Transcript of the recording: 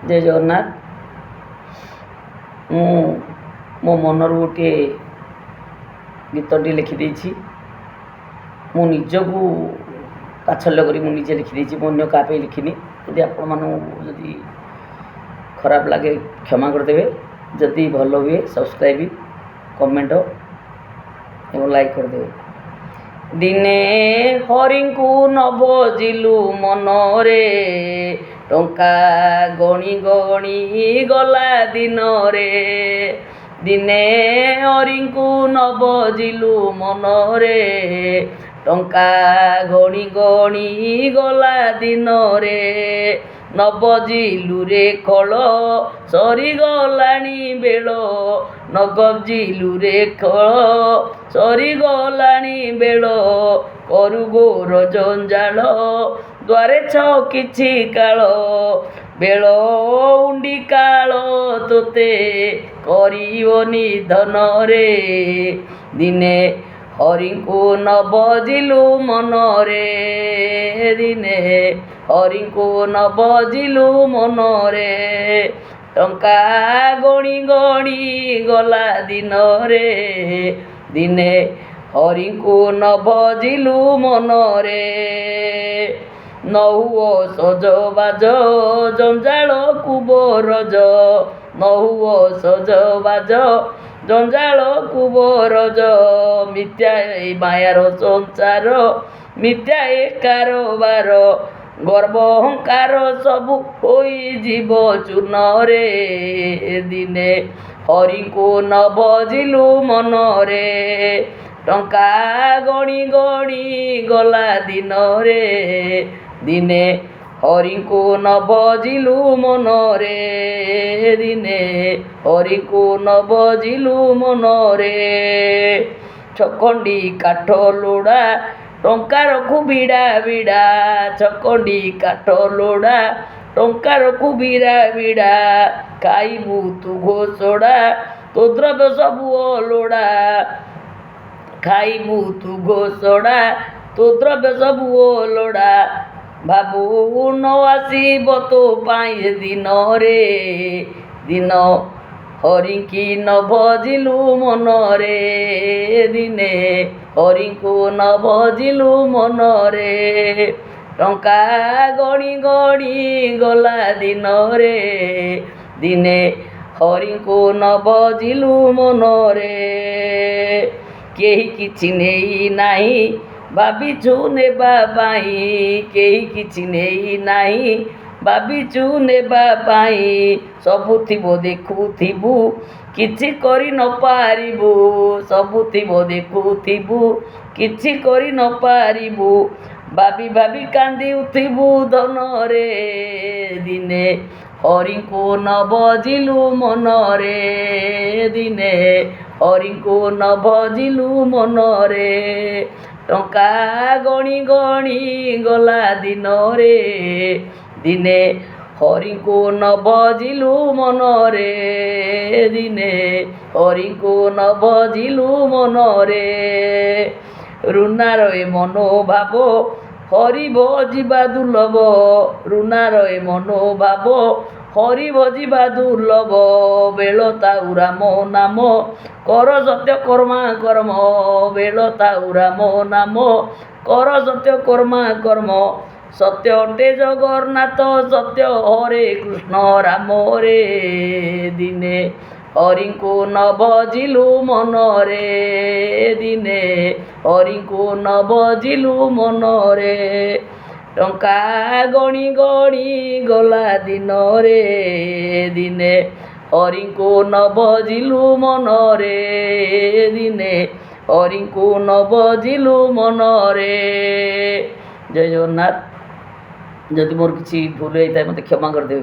जय जगन्नाथ। मु मो मनर गोटे गीतटी लिखिदे मु निजकू तात्सल्य करी मु निजे लिखिदे अन्य क्या लिखिनी। यदि आपण मानी खराब लगे क्षमा करदे, जदि भल हुए सब्सक्राइब कमेंट एवं लाइक करदे। दिने हरिंकु न बजिलु मनरे टंका गणी गणी गला दिन रे। दिने हरिंकु न बजिलु मनरे टंका गणी गणी गला दिन रे। न बजिलु रे खोल सरी गलाणी बेल, न बजिलु रे खोल सरी गलाणी बेल। करु गोर जंजाल द्वारे किछि काल, बेल उंडी काल तोते करियो निधन रे। दिने हरिंकु न बजिलु मनरे, दिने हरिंकु न बजिलु मनरे टंका गणी गणी गला दिन रे। दिने हरिंकु न बजिलु मनरे नहुओ सजबाज जंजाल कुबरज, नहुओ सजबाज जंजाल कुबरज। मिथ्या मायार संसार मिथ्या कारोबार, गर्व अहंकार सबु होई जीव चूर्ण रे। दिने हरिंकु न बजिलु मनरे टंका गणी गणी गला दिन रे। दिने हरिंकु न बजिलु मनरे, दिने हरिंकु न बजिलु मनरे। छखंडी काठ लोड़ा टंका रखु बिड़ा बिड़ा, छखंडी काठ लोड़ा टंका रखु बिड़ा बिड़ा। खाइबु तू घोषड़ा तो द्रव्य सबु लोड़ा, खाइबु तू घोषड़ा तो द्रव्य सबु लोड़ा। भाबु न आसीब तो पाई दिन रे। दिन हरिंकी न बजिलु मनरे, दिने हरिंकु न बजिलु मनरे टंका गणी गणी गला दिन रे। दिने हरिंकु न बजिलु मनरे केही किछि नेई नाही भाबिचु नेबा पाई, केही किछि नेई नाही भाबिचु नेबा पाई। सबु थिबो देखुथिबु किछि करि न पारिबु, सबु थिबो देखुथिबु किछि करि न पारिबु। भाबी भाबी कांदी उथिबु धन रे। दिने हरिंकु न बजिलु मनरे, दिने हरिंकु न बजिलु मनरे टंका गणी गणी गला दिन रे। दिने हरिंकु न बजिलु मनरे, दिने हरिंकु न बजिलु मनरे। रुनार ए मनोभाव हरि भजिबा दुर्लभ, रुनार ए मनोभाव हरि भजिबा दुर्लभ। बेल ताउ राम नाम कर सत्य कर्मा कर्म, बेल ताउ राम नाम कर सत्य कर्मा कर्म। सत्य अटे जगन्नाथ सत्य हरे कृष्ण राम रे। दिने हरिंकु न बजिलु मनरे, दिने हरिंकु न बजिलु मनरे टंका गणी गणी गला दिन रे। दिने हरिंकु न बजिलु मनरे, दिने हरिंकु न बजिलु मनरे। जय जगन्नाथ। जदि मोर किसी भूल होता है मत क्षमा करदे।